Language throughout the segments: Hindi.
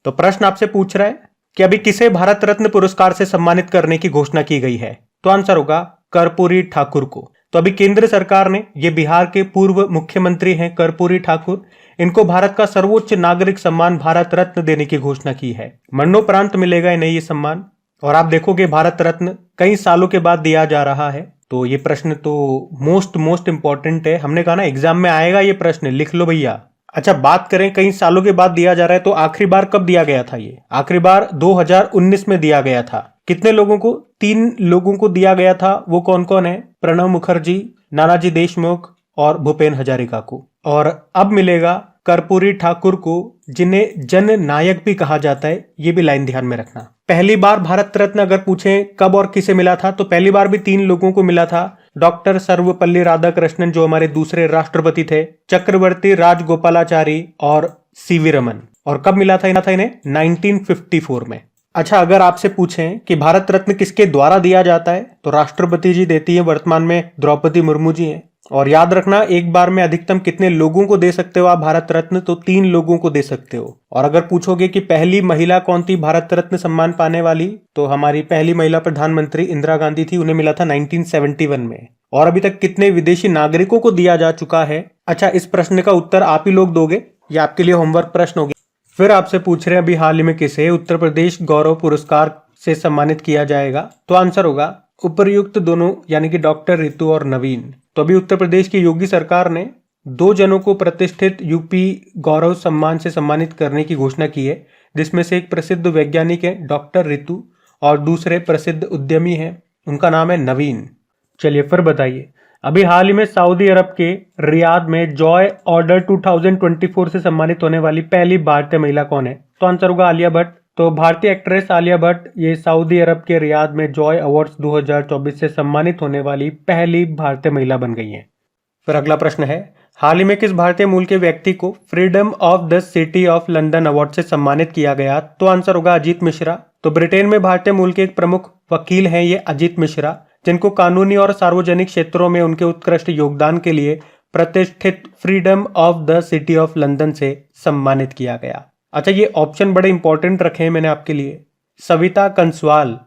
तो प्रश्न आपसे पूछ रहा है कि अभी किसे भारत रत्न पुरस्कार से सम्मानित करने की घोषणा की गई है। तो आंसर होगा कर्पूरी ठाकुर को। तो अभी केंद्र सरकार ने, ये बिहार के पूर्व मुख्यमंत्री हैं कर्पूरी ठाकुर, इनको भारत का सर्वोच्च नागरिक सम्मान भारत रत्न देने की घोषणा की है। मरणोपरांत मिलेगा इन्हें ये सम्मान। और आप देखोगे भारत रत्न कई सालों के बाद दिया जा रहा है। तो ये प्रश्न तो मोस्ट इंपॉर्टेंट है। हमने कहा ना एग्जाम में आएगा ये प्रश्न, लिख लो भैया। अच्छा, बात करें कई सालों के बाद दिया जा रहा है, तो आखिरी बार कब दिया गया था? ये आखिरी बार 2019 में दिया गया था। कितने लोगों को? 3 लोगों को दिया गया था। वो कौन कौन है? प्रणब मुखर्जी, नानाजी देशमुख और भूपेन हजारिका को। और अब मिलेगा कर्पूरी ठाकुर को, जिन्हें जन नायक भी कहा जाता है। ये भी लाइन ध्यान में रखना। पहली बार भारत रत्न अगर पूछें कब और किसे मिला था, तो पहली बार भी 3 लोगों को मिला था। डॉक्टर सर्वपल्ली राधाकृष्णन, जो हमारे दूसरे राष्ट्रपति थे, चक्रवर्ती राजगोपालाचारी और सीवी रमन। और कब मिला था इन्हें? 1954 में। अच्छा, अगर आपसे पूछें कि भारत रत्न किसके द्वारा दिया जाता है, तो राष्ट्रपति जी देती है। वर्तमान में द्रौपदी मुर्मू जी हैं। और याद रखना, एक बार में अधिकतम कितने लोगों को दे सकते हो आप भारत रत्न? तो 3 लोगों को दे सकते हो। और अगर पूछोगे कि पहली महिला कौन थी भारत रत्न सम्मान पाने वाली, तो हमारी पहली महिला प्रधानमंत्री इंदिरा गांधी थी। उन्हें मिला था 1971 में। और अभी तक कितने विदेशी नागरिकों को दिया जा चुका है? अच्छा, इस प्रश्न का उत्तर आप ही लोग दोगे, ये आपके लिए होमवर्क प्रश्न होगी। फिर आपसे पूछ रहे हैं अभी हाल ही में किसे उत्तर प्रदेश गौरव पुरस्कार से सम्मानित किया जाएगा। तो आंसर होगा उपर्युक्त दोनों, यानी कि डॉक्टर रितु और नवीन। तो अभी उत्तर प्रदेश की योगी सरकार ने 2 जनों को प्रतिष्ठित यूपी गौरव सम्मान से सम्मानित करने की घोषणा की है, जिसमें से एक प्रसिद्ध वैज्ञानिक है डॉक्टर रितु और दूसरे प्रसिद्ध उद्यमी हैं, उनका नाम है नवीन। चलिए फिर बताइए, अभी हाल ही में सऊदी अरब के रियाद में जॉय ऑर्डर 2024 से सम्मानित होने वाली पहली भारतीय महिला कौन है? तो आंसर होगा आलिया भट्ट। तो भारतीय एक्ट्रेस आलिया भट्ट ये सऊदी अरब के रियाद में जॉय अवार्ड्स 2024 से सम्मानित होने वाली पहली भारतीय महिला बन गई हैं। फिर अगला प्रश्न है, हाल ही में किस भारतीय मूल के व्यक्ति को freedom of the city of London award से सम्मानित किया गया? तो आंसर होगा अजीत मिश्रा। तो ब्रिटेन में भारतीय मूल के एक प्रमुख वकील हैं ये अजीत मिश्रा, जिनको कानूनी और सार्वजनिक क्षेत्रों में उनके उत्कृष्ट योगदान के लिए प्रतिष्ठित freedom of the city of London से सम्मानित किया गया। अच्छा, ये ऑप्शन बड़े इंपॉर्टेंट रखे हैं मैंने आपके लिए। सविता कंसवाल,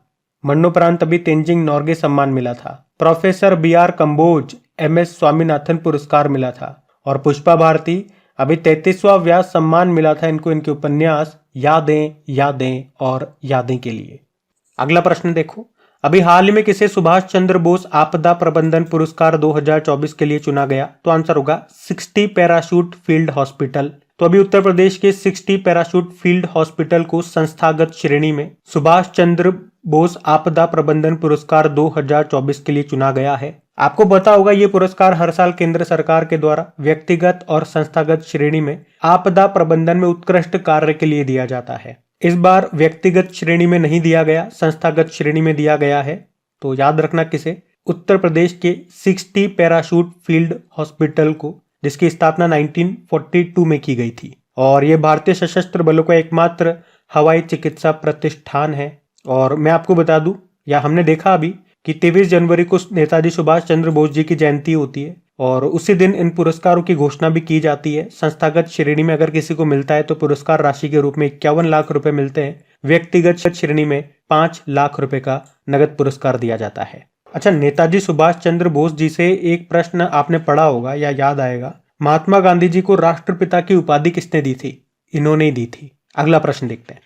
मरणोपरांत अभी तेंजिंग नॉर्गे सम्मान मिला था। Professor BR Kamboj, MS Swaminathan पुरस्कार मिला था। और पुष्पा भारती, अभी 33वां व्यास सम्मान मिला था इनको, इनके उपन्यास यादें यादें और यादें के लिए। अगला प्रश्न देखो, अभी हाल ही में किसे सुभाष चंद्र बोस आपदा प्रबंधन पुरस्कार 2024 के लिए चुना गया? तो आंसर होगा 60 पैराशूट फील्ड हॉस्पिटल। तो अभी उत्तर प्रदेश के 60 पैराशूट फील्ड हॉस्पिटल को संस्थागत श्रेणी में सुभाष चंद्र बोस आपदा प्रबंधन पुरस्कार 2024 के लिए चुना गया है। आपको पता होगा ये पुरस्कार हर साल केंद्र सरकार के द्वारा व्यक्तिगत और संस्थागत श्रेणी में आपदा प्रबंधन में उत्कृष्ट कार्य के लिए दिया जाता है। इस बार व्यक्तिगत श्रेणी में नहीं दिया गया, संस्थागत श्रेणी में दिया गया है। तो याद रखना किसे? उत्तर प्रदेश के 60 पैराशूट फील्ड हॉस्पिटल को, जिसकी स्थापना 1942 में की गई थी। और यह भारतीय सशस्त्र बलों का एकमात्र हवाई चिकित्सा प्रतिष्ठान है। और मैं आपको बता दूं, या हमने देखा अभी कि 23 जनवरी को नेताजी सुभाष चंद्र बोस जी की जयंती होती है और उसी दिन इन पुरस्कारों की घोषणा भी की जाती है। संस्थागत श्रेणी में अगर किसी को मिलता है तो पुरस्कार राशि के रूप में 51 लाख रुपए मिलते हैं। व्यक्तिगत श्रेणी में 5 लाख रुपए का नगद पुरस्कार दिया जाता है। अच्छा, नेताजी सुभाष चंद्र बोस जी से एक प्रश्न आपने पढ़ा होगा या याद आएगा, महात्मा गांधी जी को राष्ट्रपिता की उपाधि किसने दी थी? इन्होंने ही दी थी। अगला प्रश्न देखते हैं।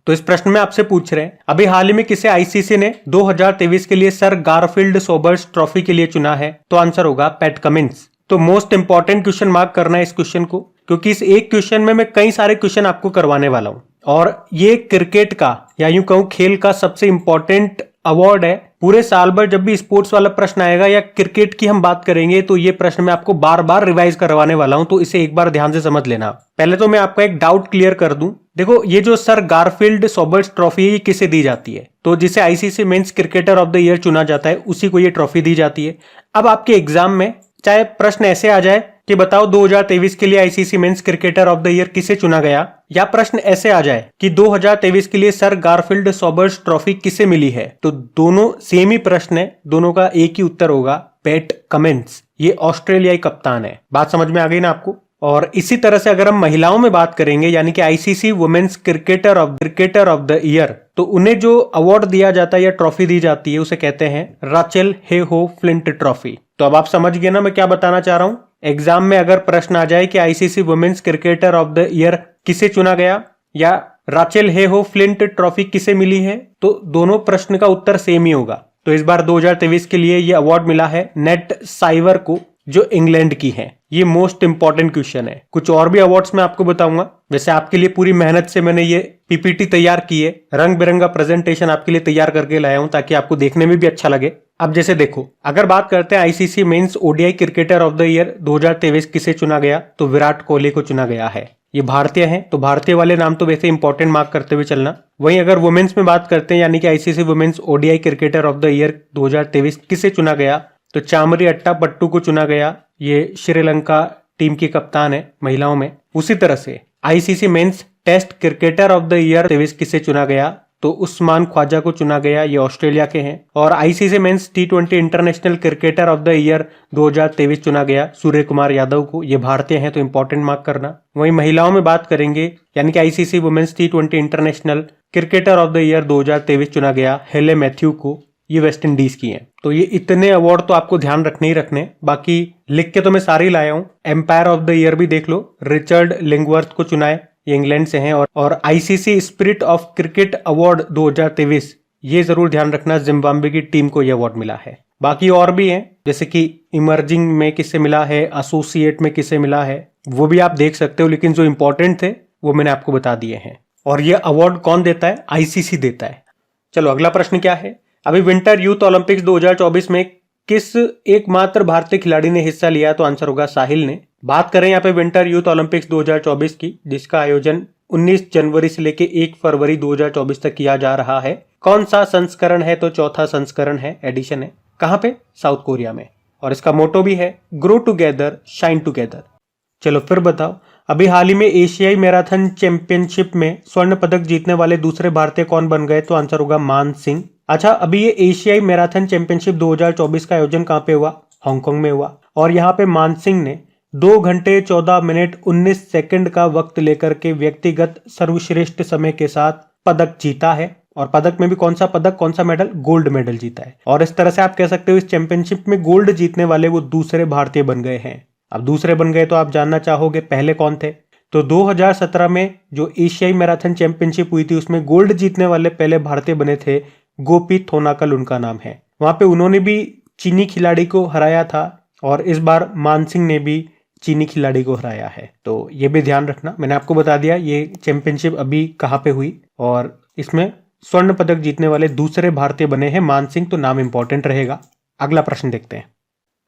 तो इस प्रश्न में आपसे पूछ रहे हैं, अभी हाल ही में किसे आईसीसी ने 2023 के लिए सर गारफील्ड सोबर्स ट्रॉफी के लिए चुना है? तो आंसर होगा पैट कमिंस। तो मोस्ट इंपॉर्टेंट क्वेश्चन मार्क करना है इस क्वेश्चन को, क्योंकि इस एक क्वेश्चन में मैं कई सारे क्वेश्चन आपको करवाने वाला हूं। और ये क्रिकेट का या यूं कहूं खेल का सबसे इंपॉर्टेंट अवार्ड है। पूरे साल भर जब भी स्पोर्ट्स वाला प्रश्न आएगा या क्रिकेट की हम बात करेंगे तो ये प्रश्न मैं आपको बार बार रिवाइज करवाने वाला हूं, तो इसे एक बार ध्यान से समझ लेना। पहले तो मैं आपका एक डाउट क्लियर कर दूं। देखो, ये जो सर गारफील्ड सोबर्स ट्रॉफी है ये किसे दी जाती है? तो जिसे ICC men's cricketer of the year चुना जाता है उसी को ये ट्रॉफी दी जाती है। अब आपके एग्जाम में चाहे प्रश्न ऐसे आ जाए कि बताओ 2023 के लिए ICC men's cricketer of the year किसे चुना गया, या प्रश्न ऐसे आ जाए कि 2023 के लिए सर गारफील्ड सोबर्स ट्रॉफी किसे मिली है, तो दोनों सेम ही प्रश्न है, दोनों का एक ही उत्तर होगा, पैट कमिंस। ये ऑस्ट्रेलियाई कप्तान है। बात समझ में आ गई ना आपको? और इसी तरह से अगर हम महिलाओं में बात करेंगे यानी कि ICC women's cricketer of the year, तो उन्हें जो अवार्ड दिया जाता है या ट्रॉफी दी जाती है उसे कहते हैं राचेल हेहो फ्लिंट ट्रॉफी। तो अब आप समझ गए ना मैं क्या बताना चाह रहा हूं। एग्जाम में अगर प्रश्न आ जाए कि ICC women's cricketer of the year किसे चुना गया या राचेल हेहो फ्लिंट ट्रॉफी किसे मिली है, तो दोनों प्रश्न का उत्तर सेम ही होगा। तो इस बार 2023 के लिए ये अवार्ड मिला है नेट साइवर को, जो इंग्लैंड की है। ये मोस्ट इंपॉर्टेंट क्वेश्चन है। कुछ और भी अवार्ड्स मैं आपको बताऊंगा। वैसे आपके लिए पूरी मेहनत से मैंने ये पीपीटी तैयार की है, रंग बिरंगा प्रेजेंटेशन आपके लिए तैयार करके लाया हूं ताकि आपको देखने में भी अच्छा लगे। अब जैसे देखो, अगर बात करते हैं ICC men's ODI cricketer of the year 2023 किसे चुना गया, तो विराट कोहली को चुना गया है। ये भारतीय हैं, तो भारतीय वाले नाम तो वैसे इंपॉर्टेंट मार्क करते हुए चलना। वहीं अगर वुमेन्स में बात करते हैं यानी कि ICC women's ODI cricketer of the year 2023 किसे चुना गया, तो चामरी अट्टापट्टू को चुना गया। ये श्रीलंका टीम की कप्तान है महिलाओं में। उसी तरह से ICC men's test cricketer of the year 23 किसे चुना गया, तो उस्मान ख्वाजा को चुना गया। ये ऑस्ट्रेलिया के हैं। और ICC men's T20 international cricketer of the year 2023 चुना गया सूर्य कुमार यादव को। ये भारतीय हैं, तो इंपॉर्टेंट मार्क करना। वहीं महिलाओं में बात करेंगे यानी कि आईसीसी वुमेन्स टी20 international cricketer of the year 2023 चुना गया हेले मैथ्यू को। ये वेस्ट इंडीज की हैं। तो ये इतने अवार्ड तो आपको ध्यान रखने ही रखने, बाकी लिख के तो मैं सारे ही लाया हूं। एम्पायर ऑफ द ईयर भी देख लो, रिचर्ड लिंगवर्थ को चुना है, ये इंग्लैंड से हैं। और ICC spirit of cricket award 2023, ये जरूर ध्यान रखना, जिम्बाब्वे की टीम को यह अवार्ड मिला है। बाकी और भी हैं, जैसे कि इमर्जिंग में किसे मिला है, एसोसिएट में किसे मिला है, वो भी आप देख सकते हो। लेकिन जो इंपॉर्टेंट थे वो मैंने आपको बता दिए हैं। और ये अवार्ड कौन देता है, आईसीसी देता है। चलो अगला प्रश्न क्या है। अभी विंटर यूथ ओलंपिक्स 2024 में किस एकमात्र भारतीय खिलाड़ी ने हिस्सा लिया, तो आंसर होगा साहिल ने। बात करें यहाँ पे विंटर यूथ ओलंपिक्स 2024 की, जिसका आयोजन 19 जनवरी से लेके 1 फरवरी 2024 तक किया जा रहा है। कौन सा संस्करण है, तो चौथा संस्करण है, एडिशन है। कहाँ पे, साउथ कोरिया में। और इसका मोटो भी है ग्रो टुगेदर शाइन टुगेदर। चलो फिर बताओ, अभी हाल ही में एशियाई मैराथन चैंपियनशिप में स्वर्ण पदक जीतने वाले दूसरे भारतीय कौन बन गए, तो आंसर होगा मान सिंह। अच्छा, अभी ये एशियाई मैराथन चैंपियनशिप 2024 का आयोजन कहाँ पे हुआ, हांगकांग में हुआ। और यहाँ पे मान सिंह ने 2 घंटे 14 मिनट 19 सेकंड का वक्त लेकर के व्यक्तिगत सर्वश्रेष्ठ समय के साथ पदक जीता है। और पदक में भी कौन सा पदक, कौन सा मेडल, गोल्ड मेडल जीता है। और इस तरह से आप कह सकते हो इस चैंपियनशिप में गोल्ड जीतने वाले वो दूसरे भारतीय बन गए हैं। अब दूसरे बन गए तो आप जानना चाहोगे पहले कौन थे, तो 2017 में जो एशियाई मैराथन चैंपियनशिप हुई थी उसमें गोल्ड जीतने वाले पहले भारतीय बने थे गोपी थोनाकल, उनका नाम है। वहां पे उन्होंने भी चीनी खिलाड़ी को हराया था। और इस बार मान सिंह ने भी चीनी खिलाड़ी को हराया है। तो ये भी ध्यान रखना। मैंने आपको बता दिया ये चैंपियनशिप अभी कहाँ पे हुई, और इसमें स्वर्ण पदक जीतने वाले दूसरे भारतीय बने हैं मान सिंह, तो नाम इंपॉर्टेंट रहेगा। अगला प्रश्न देखते हैं।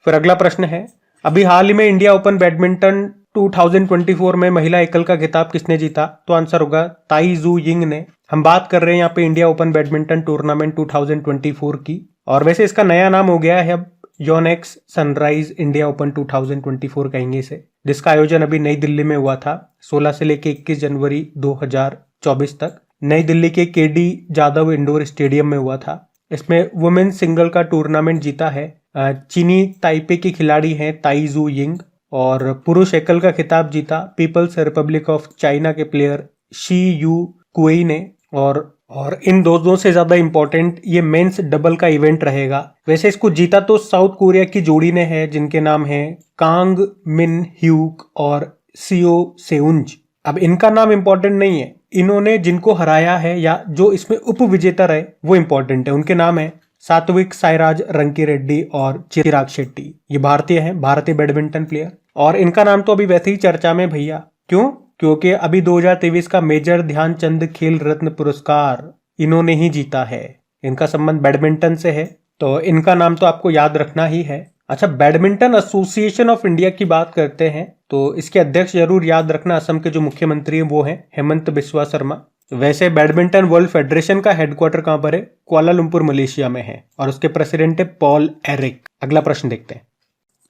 फिर अगला प्रश्न है, अभी हाल ही में इंडिया ओपन बैडमिंटन 2024 में महिला एकल का खिताब किसने जीता, तो आंसर होगा ताई जू यिंग ने। हम बात कर रहे हैं यहाँ पे इंडिया ओपन बैडमिंटन टूर्नामेंट 2024 की। और वैसे इसका नया नाम हो गया है अब योनेक्स सनराइज इंडिया ओपन 2024 कहेंगे इसे, जिसका आयोजन अभी नई दिल्ली में हुआ था 16 से लेके 21 जनवरी 2024 तक। नई दिल्ली के केडी जादव इंडोर स्टेडियम में हुआ था। इसमें वुमेन्स सिंगल का टूर्नामेंट जीता है चीनी ताइपे की खिलाड़ी हैं ताई जू यिंग। और पुरुष एकल का खिताब जीता पीपल्स रिपब्लिक ऑफ चाइना के प्लेयर शी यू कुई ने। और इन दोनों से ज्यादा इंपॉर्टेंट ये मेंस डबल का इवेंट रहेगा। वैसे इसको जीता तो साउथ कोरिया की जोड़ी ने है, जिनके नाम है कांग मिन ह्यूक और सियो सेउंज। अब इनका नाम इंपॉर्टेंट नहीं है, इन्होंने जिनको हराया है या जो इसमें उप विजेता रहे वो इंपॉर्टेंट है। उनके नाम है सात्विक साईराज रंकी रेड्डी और चिराग शेट्टी। ये भारतीय हैं, भारतीय बैडमिंटन प्लेयर। और इनका नाम तो अभी वैसे ही चर्चा में भैया, क्यों, क्योंकि अभी 2023 का मेजर ध्यानचंद खेल रत्न पुरस्कार इन्होंने ही जीता है। इनका संबंध बैडमिंटन से है, तो इनका नाम तो आपको याद रखना ही है। अच्छा, बैडमिंटन एसोसिएशन ऑफ इंडिया की बात करते हैं तो इसके अध्यक्ष जरूर याद रखना, असम के जो मुख्यमंत्री हैं वो हैं हेमंत बिस्वा शर्मा। वैसे बैडमिंटन वर्ल्ड फेडरेशन का हेडक्वार्टर कहां पर है, कुआलालंपुर मलेशिया में है। और उसके प्रेसिडेंट है पॉल एरिक। अगला प्रश्न देखते हैं।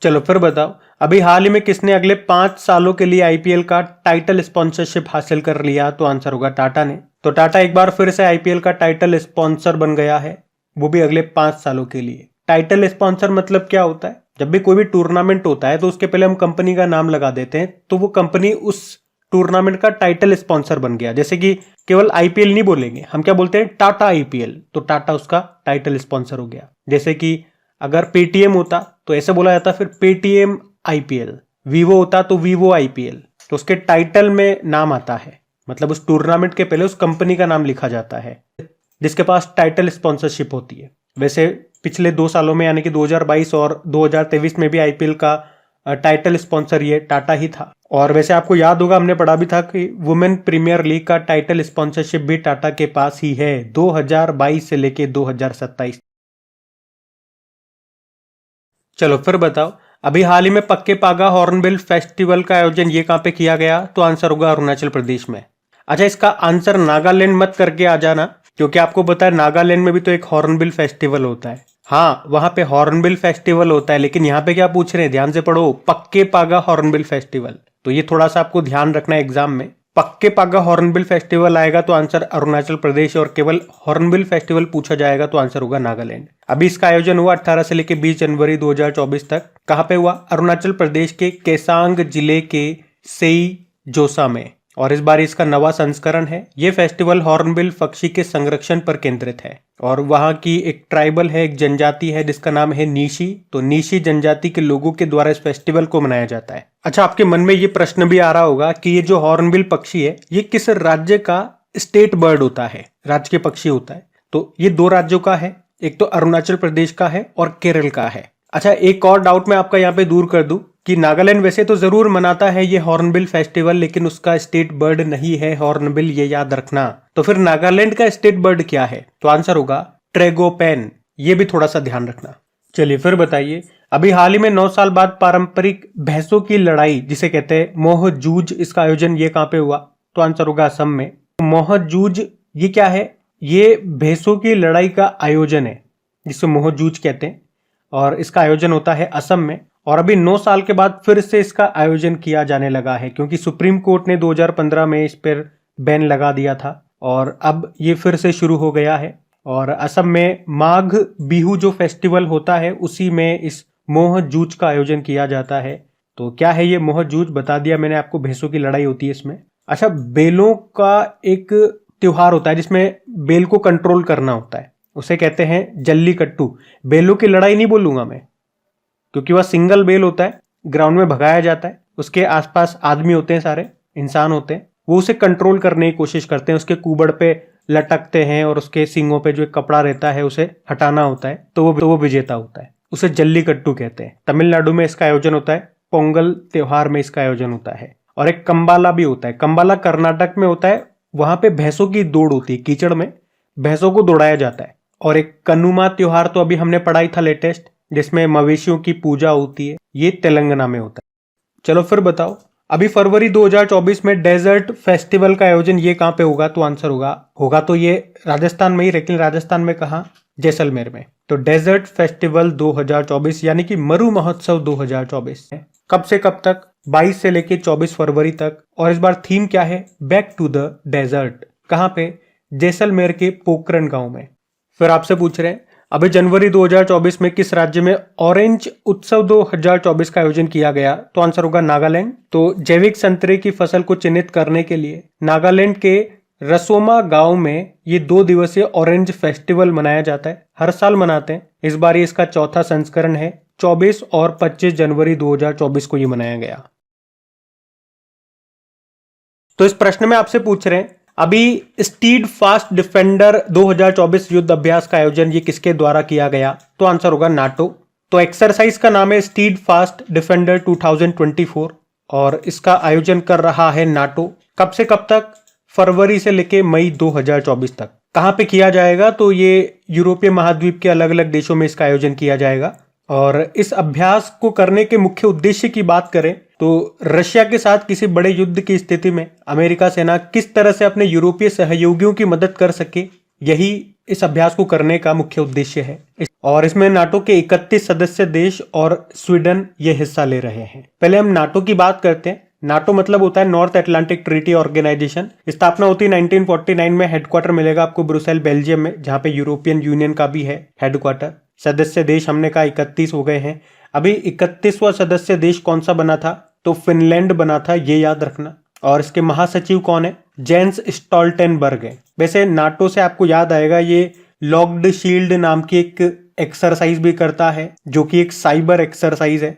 चलो फिर बताओ, अभी हाल ही में किसने अगले 5 सालों के लिए आईपीएल का टाइटल स्पॉन्सरशिप हासिल कर लिया, तो आंसर होगा टाटा ने। तो टाटा एक बार फिर से आईपीएल का टाइटल स्पॉन्सर बन गया है, वो भी अगले 5 सालों के लिए। टाइटल स्पॉन्सर मतलब क्या होता है, जब भी कोई भी टूर्नामेंट होता है तो उसके पहले हम कंपनी का नाम लगा देते हैं, तो वो कंपनी उस टूर्नामेंट का टाइटल स्पॉन्सर बन गया। जैसे कि केवल आईपीएल नहीं बोलेंगे, हम क्या बोलते हैं, टाटा आईपीएल, तो टाटा उसका टाइटल स्पॉन्सर हो गया। जैसे कि अगर पेटीएम होता तो ऐसे बोला जाता फिर पेटीएम आईपीएल, वीवो होता तो वीवो आईपीएल, तो उसके टाइटल में नाम आता है, मतलब उस टूर्नामेंट के पहले उस कंपनी का नाम लिखा जाता है जिसके पास टाइटल स्पॉन्सरशिप होती है। वैसे पिछले 2 सालों में यानी कि 2022 और 2023 में भी आईपीएल का टाइटल स्पॉन्सर ये टाटा ही था। और वैसे आपको याद होगा, हमने पढ़ा भी था कि वुमेन प्रीमियर लीग का टाइटल स्पॉन्सरशिप भी टाटा के पास ही है 2022 से लेके 2027। चलो फिर बताओ, अभी हाल ही में पक्के पागा हॉर्नबिल फेस्टिवल का आयोजन ये कहां पे किया गया? तो आंसर होगा अरुणाचल प्रदेश में। अच्छा, इसका आंसर नागालैंड मत करके आ जाना, क्योंकि आपको पता है नागालैंड में भी तो एक हॉर्नबिल फेस्टिवल होता है। हाँ, वहां पे हॉर्नबिल फेस्टिवल होता है, लेकिन यहाँ पे क्या पूछ रहे हैं, ध्यान से पढ़ो, पक्के पागा हॉर्नबिल फेस्टिवल। तो ये थोड़ा सा आपको ध्यान रखना है एग्जाम में। पक्के पागा हॉर्नबिल फेस्टिवल आएगा तो आंसर अरुणाचल प्रदेश, और केवल हॉर्नबिल फेस्टिवल पूछा जाएगा तो आंसर होगा नागालैंड। अभी इसका आयोजन हुआ 18 से लेकर 20 जनवरी 2024 तक। कहां पे हुआ? अरुणाचल प्रदेश के केसांग जिले के सेई जोसा में, और इस बार इसका नवा संस्करण है। ये फेस्टिवल हॉर्नबिल पक्षी के संरक्षण पर केंद्रित है, और वहां की एक ट्राइबल है, एक जनजाति है जिसका नाम है नीशी। तो नीशी जनजाति के लोगों के द्वारा इस फेस्टिवल को मनाया जाता है। अच्छा, आपके मन में ये प्रश्न भी आ रहा होगा कि ये जो हॉर्नबिल पक्षी है ये किस राज्य का स्टेट बर्ड होता है, राज्य के पक्षी होता है? तो ये 2 राज्यों का है, एक तो अरुणाचल प्रदेश का है और केरल का है। अच्छा, एक और डाउट मैं आपका यहाँ पे दूर कर दूं कि नागालैंड वैसे तो जरूर मनाता है ये हॉर्नबिल फेस्टिवल, लेकिन उसका स्टेट बर्ड नहीं है हॉर्नबिल, ये याद रखना। तो फिर नागालैंड का स्टेट बर्ड क्या है? तो आंसर होगा ट्रेगोपैन, ये भी थोड़ा सा ध्यान रखना। चलिए फिर बताइए, अभी हाल ही में 9 साल बाद पारंपरिक भैंसों की लड़ाई जिसे कहते हैं मोह जूझ, इसका आयोजन ये कहां पे हुआ? तो आंसर होगा असम में। मोह जूझ ये क्या है? ये भैंसों की लड़ाई का आयोजन है जिसे मोह जूझ कहते हैं, और इसका आयोजन होता है असम में। और अभी 9 साल के बाद फिर से इसका आयोजन किया जाने लगा है, क्योंकि सुप्रीम कोर्ट ने 2015 में इस पर बैन लगा दिया था, और अब ये फिर से शुरू हो गया है। और असम में माघ बिहू जो फेस्टिवल होता है उसी में इस मोह जूझ का आयोजन किया जाता है। तो क्या है ये मोह जूझ? बता दिया मैंने आपको, भैंसों की लड़ाई होती है इसमें। अच्छा, बेलों का एक त्योहार होता है जिसमें बेल को कंट्रोल करना होता है, उसे कहते हैं जल्लीकट्टू। बेलों की लड़ाई नहीं बोलूंगा मैं, क्योंकि वह सिंगल बेल होता है, ग्राउंड में भगाया जाता है, उसके आसपास आदमी होते हैं, सारे इंसान होते हैं, वो उसे कंट्रोल करने की कोशिश करते हैं, उसके कुबड़ पे लटकते हैं और उसके सींगों पे जो एक कपड़ा रहता है उसे हटाना होता है, तो वो विजेता होता है। उसे जल्लीकट्टू कहते हैं। तमिलनाडु में इसका आयोजन होता है, पोंगल त्योहार में इसका आयोजन होता है। और एक कंबाला भी होता है, कंबाला कर्नाटक में होता है, वहां पे भैंसों की दौड़ होती है, कीचड़ में भैंसों को दौड़ाया जाता है। और एक कनुमा त्योहार तो अभी हमने पढ़ाई था लेटेस्ट, जिसमें मवेशियों की पूजा होती है, ये तेलंगाना में होता है। चलो फिर बताओ, अभी फरवरी 2024 में डेजर्ट फेस्टिवल का आयोजन ये कहां पे होगा? तो आंसर होगा तो ये राजस्थान में ही, लेकिन राजस्थान में कहां? जैसलमेर में। तो डेजर्ट फेस्टिवल 2024 यानी कि मरु महोत्सव 2024 कब से कब तक? 22 से लेके 24 फरवरी तक। और इस बार थीम क्या है? Back to the desert. कहां पे? जैसलमेर के पोखरण गांव में। फिर आपसे पूछ रहे हैं, अभी जनवरी 2024 में किस राज्य में ऑरेंज उत्सव 2024 का आयोजन किया गया? तो आंसर होगा नागालैंड। तो जैविक संतरे की फसल को चिन्हित करने के लिए नागालैंड के रसोमा गांव में ये 2 दिवसीय ऑरेंज फेस्टिवल मनाया जाता है, हर साल मनाते हैं। इस बार ये इसका चौथा संस्करण है, 24 और 25 जनवरी 2024 को ये मनाया गया। तो इस प्रश्न में आपसे पूछ रहे हैं, अभी स्टीड फास्ट डिफेंडर 2024 युद्ध अभ्यास का आयोजन ये किसके द्वारा किया गया? तो आंसर होगा नाटो। तो एक्सरसाइज का नाम है स्टीड फास्ट डिफेंडर 2024, और इसका आयोजन कर रहा है नाटो। कब से कब तक? फरवरी से लेके मई 2024 तक। कहां पे किया जाएगा? तो ये यूरोपीय महाद्वीप के अलग अलग देशों में इसका आयोजन किया जाएगा। और इस अभ्यास को करने के मुख्य उद्देश्य की बात करें तो रशिया के साथ किसी बड़े युद्ध की स्थिति में अमेरिका सेना किस तरह से अपने यूरोपीय सहयोगियों की मदद कर सके, यही इस अभ्यास को करने का मुख्य उद्देश्य है। और इसमें नाटो के 31 सदस्य देश और स्वीडन ये हिस्सा ले रहे हैं। पहले हम नाटो की बात करते हैं। नाटो मतलब होता है नॉर्थ अटलांटिक ट्रीटी ऑर्गेनाइजेशन। स्थापना होती है 1949 में। हेडक्वार्टर मिलेगा आपको ब्रुसेल बेल्जियम में, जहां पे यूरोपियन यूनियन का भी है हेडक्वार्टर। सदस्य देश हमने कहा 31 हो गए हैं। अभी 31वां सदस्य देश कौन सा बना था? तो फिनलैंड बना था, ये याद रखना। और इसके महासचिव कौन है? जेंस स्टोल्टेनबर्ग है। वैसे नाटो से आपको याद आएगा ये लॉक्ड शील्ड नाम की एक एक्सरसाइज भी करता है, जो कि एक साइबर एक्सरसाइज है।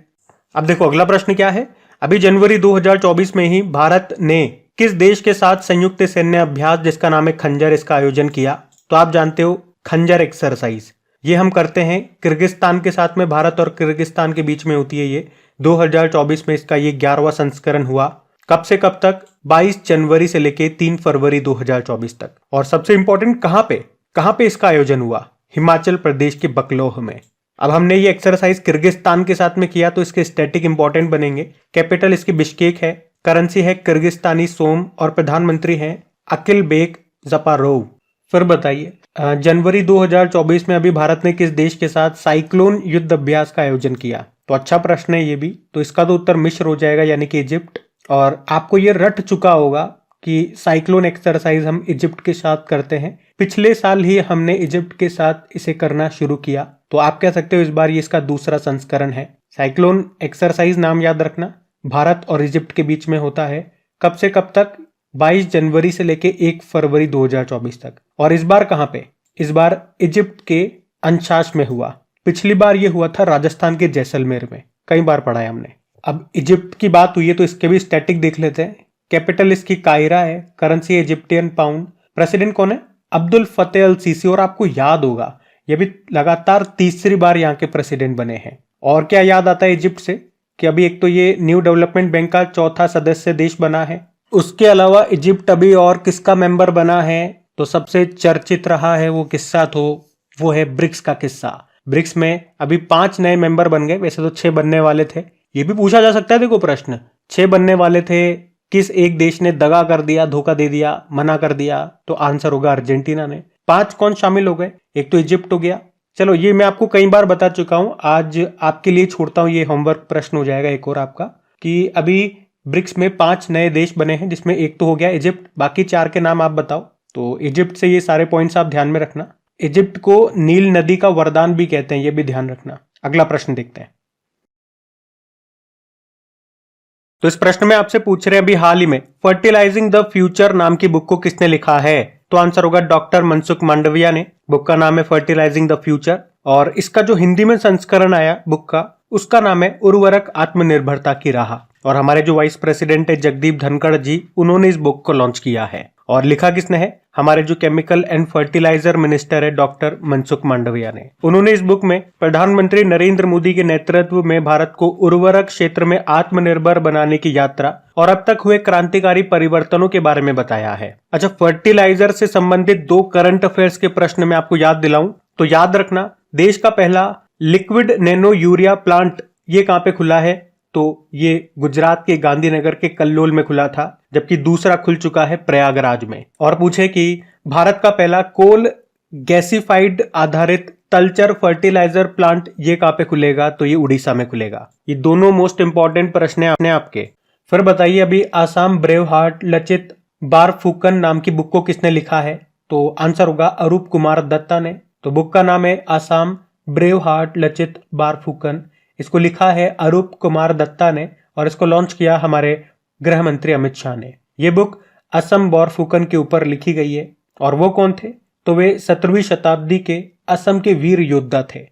अब देखो अगला प्रश्न क्या है। अभी जनवरी 2024 में ही भारत ने किस देश के साथ संयुक्त सैन्य अभ्यास जिसका नाम है खंजर, इसका आयोजन किया? तो आप जानते हो खंजर एक्सरसाइज ये हम करते हैं किर्गिस्तान के साथ में, भारत और किर्गिस्तान के बीच में होती है ये। 2024 में इसका ये 11वां संस्करण हुआ। कब से कब तक? 22 जनवरी से लेके 3 फरवरी 2024 तक। और सबसे इंपॉर्टेंट कहां पे इसका आयोजन हुआ? हिमाचल प्रदेश के बकलोह में। अब हमने ये एक्सरसाइज किर्गिस्तान के साथ में किया तो इसके स्टैटिक इंपॉर्टेंट बनेंगे। कैपिटल इसकी बिश्केक है, करेंसी है किर्गिस्तानी सोम और प्रधानमंत्री हैं अकिल बेक जपारोव। फिर बताइए जनवरी 2024 में अभी भारत ने किस देश के साथ साइक्लोन युद्ध अभ्यास का आयोजन किया? तो अच्छा प्रश्न है ये भी। तो इसका तो उत्तर मिस्र हो जाएगा, यानी कि इजिप्ट। और आपको ये रट चुका होगा कि साइक्लोन एक्सरसाइज हम इजिप्ट के साथ करते हैं। पिछले साल ही हमने इजिप्ट के साथ इसे करना शुरू किया, तो आप कह सकते हो इस बार ये इसका दूसरा संस्करण है। साइक्लोन एक्सरसाइज नाम याद रखना, भारत और इजिप्ट के बीच में होता है। कब से कब तक? 22 जनवरी से लेके 1 फरवरी 2024 तक। और इस बार कहां पे? इस बार इजिप्ट के अंशाश में हुआ। पिछली बार ये हुआ था राजस्थान के जैसलमेर में। कई बार पढ़ा है हमने। अब इजिप्ट की बात हुई है तो इसके भी स्टैटिक देख लेते हैं। कैपिटल इसकी कायरा है, करेंसी इजिप्टियन पाउंड। प्रेसिडेंट कौन है? अब्दुल फतेह अल सीसी। और आपको याद होगा ये भी लगातार तीसरी बार यहाँ के प्रेसिडेंट बने हैं। और क्या याद आता है इजिप्ट से? कि अभी एक तो ये न्यू डेवलपमेंट बैंक का चौथा सदस्य देश बना है। उसके अलावा इजिप्ट अभी और किसका मेंबर बना है? तो सबसे चर्चित रहा है वो किस्सा, तो वो है ब्रिक्स का किस्सा। ब्रिक्स में अभी 5 नए मेंबर बन गए। वैसे तो 6 बनने वाले थे। ये भी पूछा जा सकता है, देखो प्रश्न 6 बनने वाले थे, किस एक देश ने दगा कर दिया, धोखा दे दिया, मना कर दिया? तो आंसर होगा अर्जेंटीना ने। 5 कौन शामिल हो गए? एक तो इजिप्ट हो गया। चलो ये मैं आपको कई बार बता चुका हूं, आज आपके लिए छोड़ता हूं, ये होमवर्क प्रश्न हो जाएगा एक और आपका, कि अभी ब्रिक्स में 5 नए देश बने हैं, जिसमें एक तो हो गया इजिप्ट। बाकी 4 के नाम आप बताओ। तो इजिप्ट से ये सारे पॉइंट्स आप ध्यान में रखना। इजिप्ट को नील नदी का वरदान भी कहते हैं, ये भी ध्यान रखना। अगला प्रश्न देखते हैं। तो इस प्रश्न में आपसे पूछ रहे हैं अभी हाल ही में फर्टिलाइजिंग द फ्यूचर नाम की बुक को किसने लिखा है? तो आंसर होगा डॉक्टर मनसुख मांडविया ने। बुक का नाम है फर्टिलाइजिंग द फ्यूचर। और इसका जो हिंदी में संस्करण आया बुक का, उसका नाम है उर्वरक आत्मनिर्भरता की राह। और हमारे जो वाइस प्रेसिडेंट है जगदीप धनखड़ जी, उन्होंने इस बुक को लॉन्च किया है। और लिखा किसने है? हमारे जो केमिकल एंड फर्टिलाइजर मिनिस्टर है डॉक्टर मनसुख मांडविया ने। उन्होंने इस बुक में प्रधानमंत्री नरेंद्र मोदी के नेतृत्व में भारत को उर्वरक क्षेत्र में आत्मनिर्भर बनाने की यात्रा और अब तक हुए क्रांतिकारी परिवर्तनों के बारे में बताया है। अच्छा, फर्टिलाइजर से संबंधित 2 करंट अफेयर्स के प्रश्न में आपको याद दिलाऊं तो याद रखना, देश का पहला लिक्विड नैनो यूरिया प्लांट ये कहां पे खुला है? तो ये गुजरात के गांधीनगर के कल्लोल में खुला था, जबकि दूसरा खुल चुका है प्रयागराज में। और पूछे कि भारत का पहला कोल गैसिफाइड आधारित तलचर फर्टिलाइजर प्लांट ये कहां पे खुलेगा? तो ये उड़ीसा में खुलेगा। ये दोनों मोस्ट इंपॉर्टेंट प्रश्न है अपने आपके। फिर बताइए अभी आसाम ब्रेव हार्ट लचित बारफुकन नाम की बुक को किसने लिखा है? तो आंसर होगा अरूप कुमार दत्ता ने। तो बुक का नाम है आसाम ब्रेव हार्ट लचित बारफुकन। इसको लिखा है अरूप कुमार दत्ता ने और इसको लॉन्च किया हमारे गृह मंत्री अमित शाह ने। यह बुक असम बारफुकन के ऊपर लिखी गई है। और वो कौन थे? तो वे 17वीं शताब्दी के असम के वीर योद्धा थे।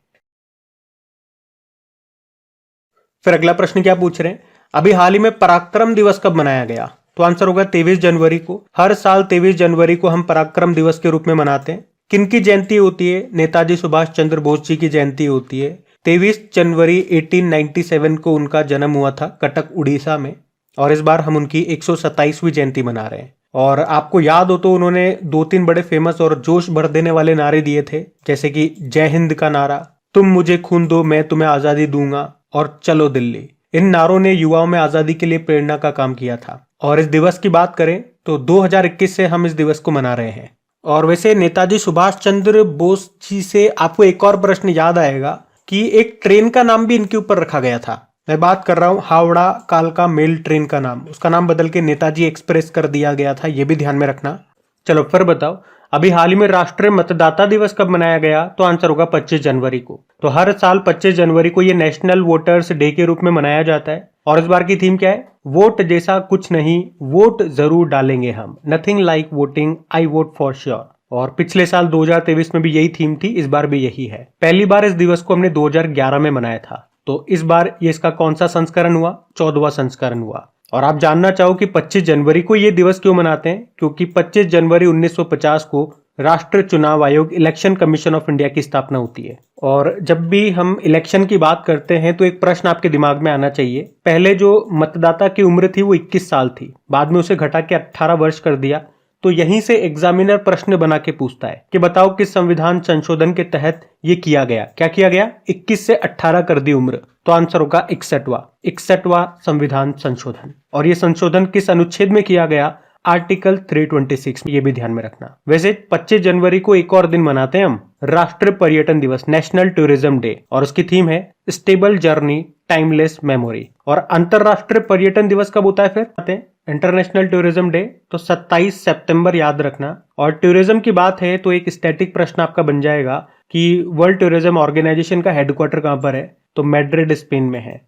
फिर अगला प्रश्न क्या पूछ रहे हैं? अभी हाल ही में पराक्रम दिवस कब मनाया गया? तो आंसर होगा 23 जनवरी को। हर साल 23 जनवरी को हम पराक्रम दिवस के रूप में मनाते हैं। किनकी जयंती होती है? नेताजी सुभाष चंद्र बोस जी की जयंती होती है। 23 जनवरी 1897 को उनका जन्म हुआ था कटक उड़ीसा में। और इस बार हम उनकी 127वीं जयंती मना रहे हैं। और आपको याद हो तो उन्होंने 2-3 बड़े फेमस और जोश भर देने वाले नारे दिए थे, जैसे कि जय हिंद का नारा, तुम मुझे खून दो मैं तुम्हें आजादी दूंगा, और चलो दिल्ली। इन नारों ने युवाओं में आजादी के लिए प्रेरणा का काम किया था। और इस दिवस की बात करें तो 2021 से हम इस दिवस को मना रहे हैं। और वैसे नेताजी सुभाष चंद्र बोस जी से आपको एक और प्रश्न याद आएगा कि एक ट्रेन का नाम भी इनके ऊपर रखा गया था। मैं बात कर रहा हूं हावड़ा कालका मेल ट्रेन का नाम, उसका नाम बदल के नेताजी एक्सप्रेस कर दिया गया था, यह भी ध्यान में रखना। चलो फिर बताओ, अभी हाल ही में राष्ट्रीय मतदाता दिवस कब मनाया गया? तो आंसर होगा 25 जनवरी को। तो हर साल 25 जनवरी को ये नेशनल वोटर्स डे के रूप में मनाया जाता है। और इस बार की थीम क्या है? वोट जैसा कुछ नहीं, वोट जरूर डालेंगे हम। Nothing like voting, I vote for sure. और पिछले साल 2023 में भी यही थीम थी, इस बार भी यही है। पहली बार इस दिवस को हमने 2011 में मनाया था। तो इस बार ये इसका कौन सा संस्करण हुआ? 14वां संस्करण हुआ। और आप जानना चाहो कि 25 जनवरी को ये दिवस क्यों मनाते हैं? क्योंकि 25 जनवरी 1950 को राष्ट्रीय चुनाव आयोग इलेक्शन कमीशन ऑफ इंडिया की स्थापना होती है। और जब भी हम इलेक्शन की बात करते हैं तो एक प्रश्न आपके दिमाग में आना चाहिए। पहले जो मतदाता की उम्र थी वो 21 साल थी, बाद में उसे घटा के 18 वर्ष कर दिया। तो यहीं से एग्जामिनर प्रश्न बना के पूछता है कि बताओ किस संविधान संशोधन के तहत ये किया गया? क्या किया गया? 21 से 18 कर दी उम्र। तो आंसर होगा 61वां संविधान संशोधन। और ये संशोधन किस अनुच्छेद में किया गया? आर्टिकल 326। ये भी ध्यान में रखना। वैसे 25 जनवरी को एक और दिन मनाते हैं हम, राष्ट्रीय पर्यटन दिवस, नेशनल टूरिज्म डे। और उसकी थीम है स्टेबल जर्नी, टाइमलेस मेमोरी। और अंतरराष्ट्रीय पर्यटन दिवस कब होता है फिर? इंटरनेशनल टूरिज्म डे तो 27 सितंबर, याद रखना। और टूरिज्म की बात है तो एक स्टैटिक प्रश्न आपका बन जाएगा कि वर्ल्ड टूरिज्म ऑर्गेनाइजेशन का हेडक्वार्टर कहां पर है? तो मैड्रिड, स्पेन में है।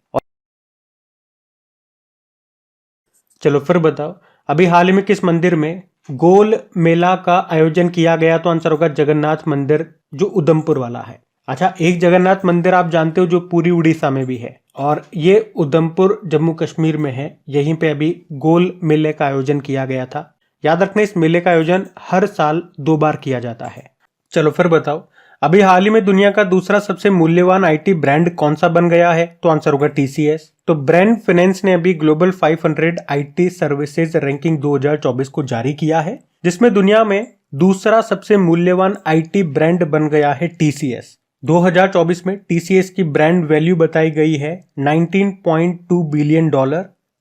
चलो फिर बताओ, अभी हाल ही में किस मंदिर में गोल मेला का आयोजन किया गया? तो आंसर होगा जगन्नाथ मंदिर, जो उधमपुर वाला है। अच्छा, एक जगन्नाथ मंदिर आप जानते हो जो पूरी उड़ीसा में भी है, और ये उधमपुर जम्मू कश्मीर में है। यहीं पे अभी गोल मेले का आयोजन किया गया था। याद रखना, इस मेले का आयोजन हर साल 2 बार किया जाता है। चलो फिर बताओ, अभी हाल ही में दुनिया का दूसरा सबसे मूल्यवान आईटी ब्रांड कौन सा बन गया है? तो आंसर होगा टीसीएस। तो ब्रांड फाइनेंस ने अभी ग्लोबल 500 आईटी सर्विसेज रैंकिंग 2024 को जारी किया है, जिसमें दुनिया में दूसरा सबसे मूल्यवान आईटी ब्रांड बन गया है टीसीएस। 2024 में टीसीएस की ब्रांड वैल्यू बताई गई है $19.2 बिलियन,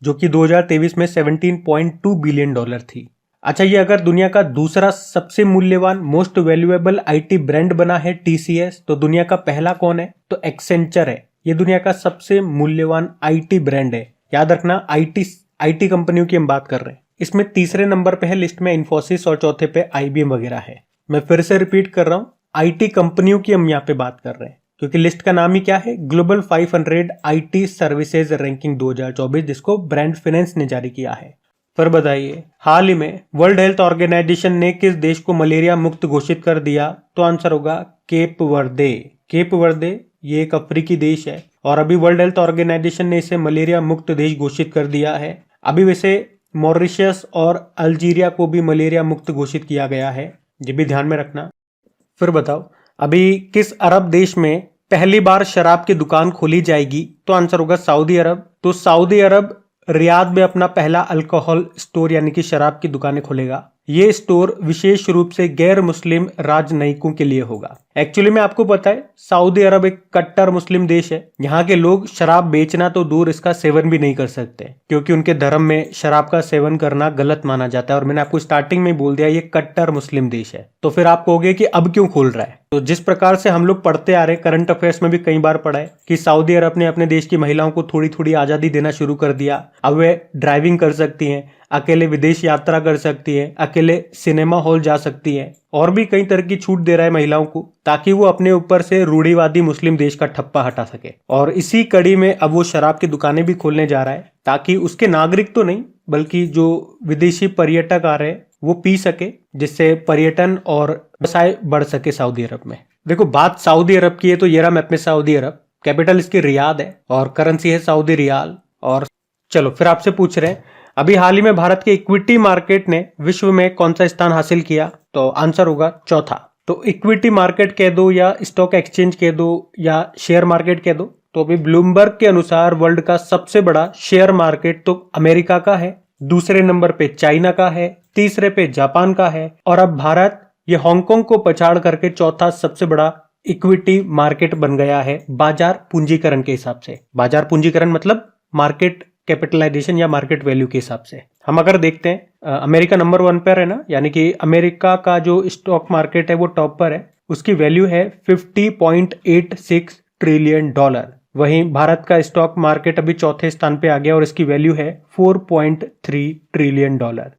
जो कि 2023 में $17.2 बिलियन थी। अच्छा, ये अगर दुनिया का दूसरा सबसे मूल्यवान, मोस्ट वैल्यूएबल आईटी ब्रांड बना है टीसीएस, तो दुनिया का पहला कौन है? तो एक्सेंचर है। ये दुनिया का सबसे मूल्यवान आईटी ब्रांड है। याद रखना, आईटी कंपनियों की हम बात कर रहे हैं। इसमें तीसरे नंबर पे है लिस्ट में इन्फोसिस और चौथे पे आईबीएम वगैरह है। मैं फिर से रिपीट कर रहा हूं, आईटी कंपनियों की हम यहाँ पे बात कर रहे हैं, क्योंकि लिस्ट का नाम ही क्या है? ग्लोबल 500 आईटी सर्विसेज रैंकिंग 2024, जिसको ब्रांड फाइनेंस ने जारी किया है। पर बताइए, हाल ही में वर्ल्ड हेल्थ ऑर्गेनाइजेशन ने किस देश को मलेरिया मुक्त घोषित कर दिया? तो आंसर होगा केप वर्दे। केप वर्दे ये एक अफ्रीकी देश है, और अभी वर्ल्ड हेल्थ ऑर्गेनाइजेशन ने इसे मलेरिया मुक्त देश घोषित कर दिया है। अभी वैसे मॉरिशस और अल्जीरिया को भी मलेरिया मुक्त घोषित किया गया है, ये भी ध्यान में रखना। फिर बताओ, अभी किस अरब देश में पहली बार शराब की दुकान खोली जाएगी? तो आंसर होगा सऊदी अरब। तो सऊदी अरब रियाद में अपना पहला अल्कोहल स्टोर यानी कि शराब की दुकानें खोलेगा। ये स्टोर विशेष रूप से गैर मुस्लिम राजनयिकों के लिए होगा। एक्चुअली में आपको पता है, सऊदी अरब एक कट्टर मुस्लिम देश है। यहाँ के लोग शराब बेचना तो दूर, इसका सेवन भी नहीं कर सकते, क्योंकि उनके धर्म में शराब का सेवन करना गलत माना जाता है। और मैंने आपको स्टार्टिंग में बोल दिया, ये कट्टर मुस्लिम देश है। तो फिर आप कहोगे कि अब क्यों खोल रहा है? तो जिस प्रकार से हम लोग पढ़ते आ रहे, करंट अफेयर्स में भी कई बार पढ़ा है कि सऊदी अरब ने अपने देश की महिलाओं को थोड़ी थोड़ी आजादी देना शुरू कर दिया। अब वे ड्राइविंग कर सकती हैं, अकेले विदेश यात्रा कर सकती है, अकेले सिनेमा हॉल जा सकती है, और भी कई तरह की छूट दे रहा है महिलाओं को, ताकि वो अपने ऊपर से रूढ़िवादी मुस्लिम देश का ठप्पा हटा सके। और इसी कड़ी में अब वो शराब की दुकानें भी खोलने जा रहा है, ताकि उसके नागरिक तो नहीं बल्कि जो विदेशी पर्यटक आ रहे हैं वो पी सके, जिससे पर्यटन और व्यवसाय बढ़ सके सऊदी अरब में। देखो, बात सऊदी अरब की है तो ये रहा मैप में सऊदी अरब। कैपिटल इसकी रियाद है और करेंसी है सऊदी रियाल। और चलो फिर आपसे पूछ रहे हैं, अभी हाल ही में भारत के इक्विटी मार्केट ने विश्व में कौन सा स्थान हासिल किया? तो आंसर होगा चौथा। तो इक्विटी मार्केट कह दो या स्टॉक एक्सचेंज कह दो या शेयर मार्केट कह दो, तो अभी ब्लूमबर्ग के अनुसार वर्ल्ड का सबसे बड़ा शेयर मार्केट तो अमेरिका का है, दूसरे नंबर पे चाइना का है, तीसरे पे जापान का है, और अब भारत ये हांगकांग को पछाड़ करके चौथा सबसे बड़ा इक्विटी मार्केट बन गया है बाजार पूंजीकरण के हिसाब से। बाजार पूंजीकरण मतलब मार्केट कैपिटलाइजेशन या मार्केट वैल्यू के हिसाब से। हम अगर देखते हैं, अमेरिका नंबर 1 पर है ना, यानी कि अमेरिका का जो स्टॉक मार्केट है वो टॉप पर है, उसकी वैल्यू है $50.86 ट्रिलियन। वहीं भारत का स्टॉक मार्केट अभी चौथे स्थान पे आ गया और इसकी वैल्यू है $4.3 ट्रिलियन।